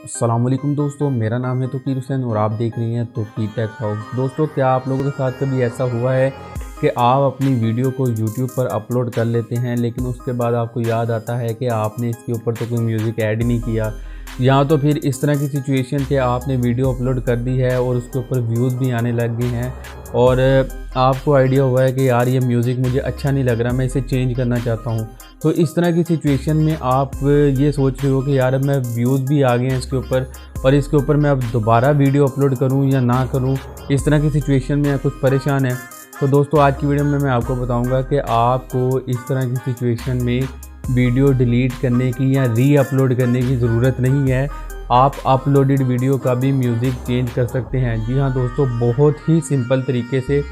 अस्सलामुअलैकुम दोस्तों, मेरा नाम है तौकीर हुसैन और आप देख रहे हैं तौकीर टेक हाउस। दोस्तों, क्या आप लोगों के साथ कभी ऐसा हुआ है कि आप अपनी वीडियो को यूट्यूब पर अपलोड कर लेते हैं लेकिन उसके बाद आपको याद आता है कि आपने इसके ऊपर तो कोई म्यूज़िक ऐड नहीं किया, या तो फिर इस तरह की सिचुएशन कि आपने वीडियो अपलोड कर दी है और उसके ऊपर व्यूज़ भी आने लग गए हैं और आपको आइडिया हुआ है कि यार ये म्यूज़िक मुझे अच्छा नहीं लग रहा, मैं इसे चेंज करना चाहता हूँ। तो इस तरह की सिचुएशन में आप ये सोच रहे हो कि यार अब मैं व्यूज़ भी आ गए हैं इसके ऊपर और इसके ऊपर मैं अब दोबारा वीडियो अपलोड करूँ या ना करूँ, इस तरह की सिचुएशन में कुछ परेशान है। तो दोस्तों, आज की वीडियो में मैं आपको बताऊँगा कि आपको इस तरह की सिचुएशन में वीडियो डिलीट करने की या री अपलोड करने की ज़रूरत नहीं है। आप अपलोडेड वीडियो का भी म्यूज़िक चेंज कर सकते हैं। जी हाँ दोस्तों, बहुत ही सिंपल तरीके से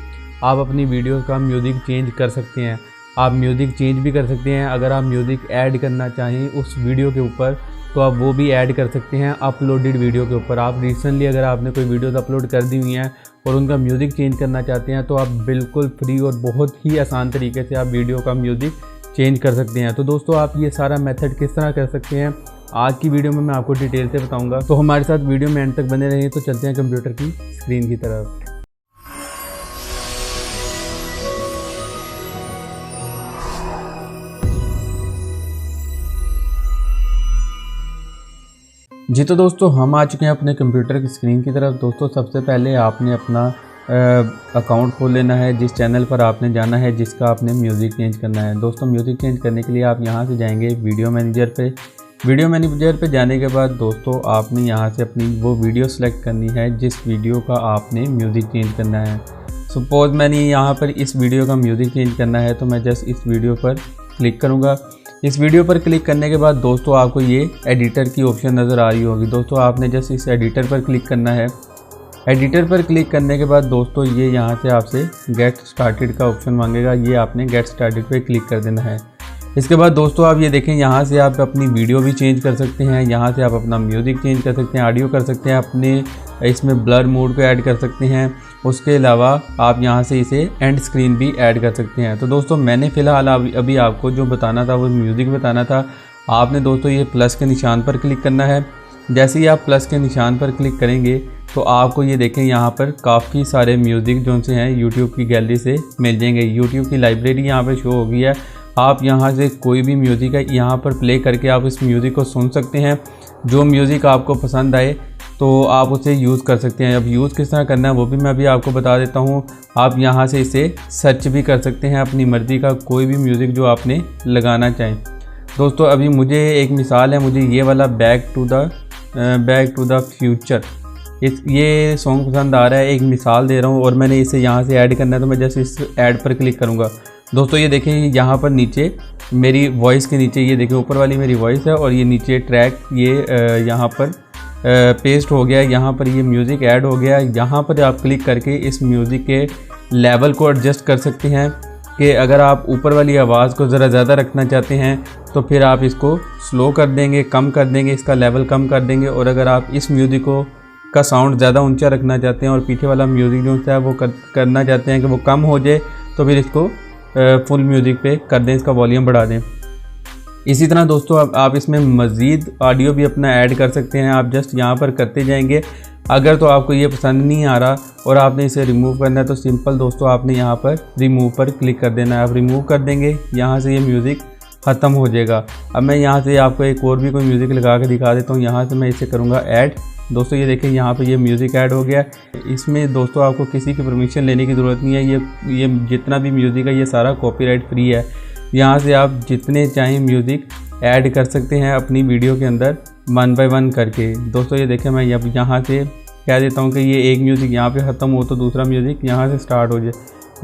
आप अपनी वीडियो का म्यूज़िक चेंज कर सकते हैं। आप म्यूज़िक चेंज भी कर सकते हैं। अगर आप म्यूज़िक ऐड करना चाहें उस वीडियो के ऊपर तो आप वो भी ऐड कर सकते हैं अपलोडेड वीडियो के ऊपर। आप रिसेंटली अगर आपने कोई वीडियोज़ अपलोड कर दी हुई हैं और उनका म्यूज़िक चेंज करना चाहते हैं तो आप बिल्कुल फ्री और बहुत ही आसान तरीके से आप वीडियो का म्यूज़िक चेंज कर सकते हैं। तो दोस्तों, आप ये सारा मेथड किस तरह कर सकते हैं आज की वीडियो में मैं आपको डिटेल से बताऊंगा। तो हमारे साथ वीडियो में एंड तक बने रहिए। तो चलते हैं कंप्यूटर की स्क्रीन की तरफ। जी तो दोस्तों, हम आ चुके हैं अपने कंप्यूटर की स्क्रीन की तरफ। दोस्तों, सबसे पहले आपने अपना अकाउंट खोल लेना है जिस चैनल पर आपने जाना है, जिसका आपने म्यूज़िक चेंज करना है। दोस्तों, म्यूज़िक चेंज करने के लिए आप यहाँ से जाएंगे वीडियो मैनेजर पे। वीडियो मैनेजर पे जाने के बाद दोस्तों, आपने यहाँ से अपनी वो वीडियो सेलेक्ट करनी है जिस वीडियो का आपने म्यूज़िक चेंज करना है। सपोज़ मैंने यहाँ पर इस वीडियो का म्यूज़िक चेंज करना है तो मैं जस्ट इस वीडियो पर क्लिक करूँगा। इस वीडियो पर क्लिक करने के बाद दोस्तों, आपको ये एडिटर की ऑप्शन नज़र आ रही होगी। दोस्तों, आपने जस्ट इस एडिटर पर क्लिक करना है। एडिटर पर क्लिक करने के बाद दोस्तों, ये यहाँ से आपसे गेट स्टार्टेड का ऑप्शन मांगेगा। ये आपने गेट स्टार्टेड पे क्लिक कर देना है। इसके बाद दोस्तों, आप ये देखें, यहाँ से आप अपनी वीडियो भी चेंज कर सकते हैं। यहाँ से आप अपना म्यूज़िक चेंज कर सकते हैं, ऑडियो कर सकते हैं, अपने इसमें ब्लर मोड को ऐड कर सकते हैं। उसके अलावा आप यहाँ से इसे एंड स्क्रीन भी ऐड कर सकते हैं। तो दोस्तों, मैंने फ़िलहाल अभी आपको जो बताना था वो म्यूज़िक बताना था। आपने दोस्तों ये प्लस के निशान पर क्लिक करना है। जैसे ही आप प्लस के निशान पर क्लिक करेंगे तो आपको ये देखें, यहाँ पर काफ़ी सारे म्यूज़िक जो से हैं यूट्यूब की गैलरी से मिल जाएंगे। यूट्यूब की लाइब्रेरी यहाँ पर शो हो गई है। आप यहाँ से कोई भी म्यूज़िक है यहाँ पर प्ले करके आप इस म्यूज़िक को सुन सकते हैं। जो म्यूज़िक आपको पसंद आए तो आप उसे यूज़ कर सकते हैं। अब यूज़ किस तरह करना है वो भी मैं अभी आपको बता देता हूँ। आप यहाँ से इसे सर्च भी कर सकते हैं अपनी मर्ज़ी का कोई भी म्यूज़िक जो आपने लगाना चाहें। दोस्तों, अभी मुझे एक मिसाल है, मुझे ये वाला बैक टू द फ्यूचर ये सॉन्ग पसंद आ रहा है। एक मिसाल दे रहा हूँ और मैंने इसे यहाँ से ऐड करना है तो मैं जस्ट इस ऐड पर क्लिक करूँगा। दोस्तों, ये देखें, यहाँ पर नीचे मेरी वॉइस के नीचे ये देखें, ऊपर वाली मेरी वॉइस है और ये नीचे ट्रैक ये यहाँ पर पेस्ट हो गया। यहाँ पर ये म्यूज़िक ऐड हो गया। यहाँ पर आप क्लिक करके इस म्यूज़िक के लेवल को एडजस्ट कर सकते हैं कि अगर आप ऊपर वाली आवाज़ को ज़रा ज़्यादा रखना चाहते हैं तो फिर आप इसको स्लो कर देंगे, कम कर देंगे, इसका लेवल कम कर देंगे। और अगर आप इस म्यूज़िक का साउंड ज़्यादा ऊंचा रखना चाहते हैं और पीछे वाला म्यूज़िक जो है वो करना चाहते हैं कि वो कम हो जाए तो फिर इसको फुल म्यूज़िक पे कर दें, इसका वॉल्यूम बढ़ा दें। इसी तरह दोस्तों, आप इसमें मज़ीद ऑडियो भी अपना ऐड कर सकते हैं। आप जस्ट यहाँ पर करते जाएंगे। अगर तो आपको ये पसंद नहीं आ रहा और आपने इसे रिमूव करना है तो सिंपल दोस्तों, आपने यहाँ पर रिमूव पर क्लिक कर देना है। आप रिमूव कर देंगे, यहाँ से ये म्यूज़िक ख़त्म हो जाएगा। अब मैं यहाँ से आपको एक और भी कोई म्यूज़िक लगा के दिखा देता हूँ। यहाँ से मैं इसे करूँगा ऐड। दोस्तों, ये देखें, यहाँ पे ये म्यूज़िक ऐड हो गया। इसमें दोस्तों आपको किसी की परमिशन लेने की ज़रूरत नहीं है। ये जितना भी म्यूज़िक है ये सारा कॉपीराइट फ्री है। यहाँ से आप जितने चाहें म्यूज़िक ऐड कर सकते हैं अपनी वीडियो के अंदर 1 बाय 1 करके। दोस्तों, ये देखें, मैं यहाँ से कह देता हूँ कि ये एक म्यूज़िक यहाँ पे ख़त्म हो तो दूसरा म्यूज़िक यहाँ से स्टार्ट हो जाए।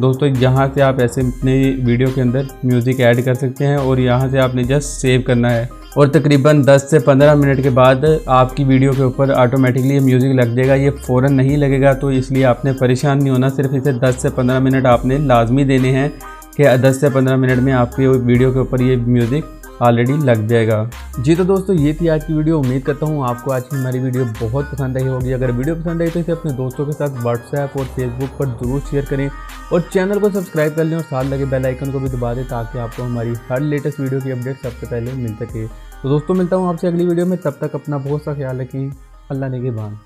दोस्तों, यहाँ से आप ऐसे अपने वीडियो के अंदर म्यूज़िक ऐड कर सकते हैं और यहाँ से आपने जस्ट सेव करना है और तकरीबन 10 से 15 मिनट के बाद आपकी वीडियो के ऊपर ऑटोमेटिकली ये म्यूज़िक लग जाएगा। ये फ़ौरन नहीं लगेगा, तो इसलिए आपने परेशान नहीं होना। सिर्फ इसे 10 से 15 मिनट आपने लाजमी देने हैं कि 10 से 15 मिनट में आपकी वीडियो के ऊपर ये म्यूज़िक ऑलरेडी लग जाएगा। जी तो दोस्तों, ये थी आज की वीडियो। उम्मीद करता हूँ आपको आज की हमारी वीडियो बहुत पसंद आई होगी। अगर वीडियो पसंद आई तो इसे अपने दोस्तों के साथ व्हाट्सएप और फेसबुक पर ज़रूर शेयर करें और चैनल को सब्सक्राइब कर लें और साथ लगे बेल आइकन को भी दबा दें ताकि आपको हमारी हर लेटेस्ट वीडियो की अपडेट सबसे पहले मिल सके। तो दोस्तों मिलता हूँ आपसे अगली वीडियो में, तब तक अपना बहुत सा ख्याल रखिए। अल्लाह निगहबान।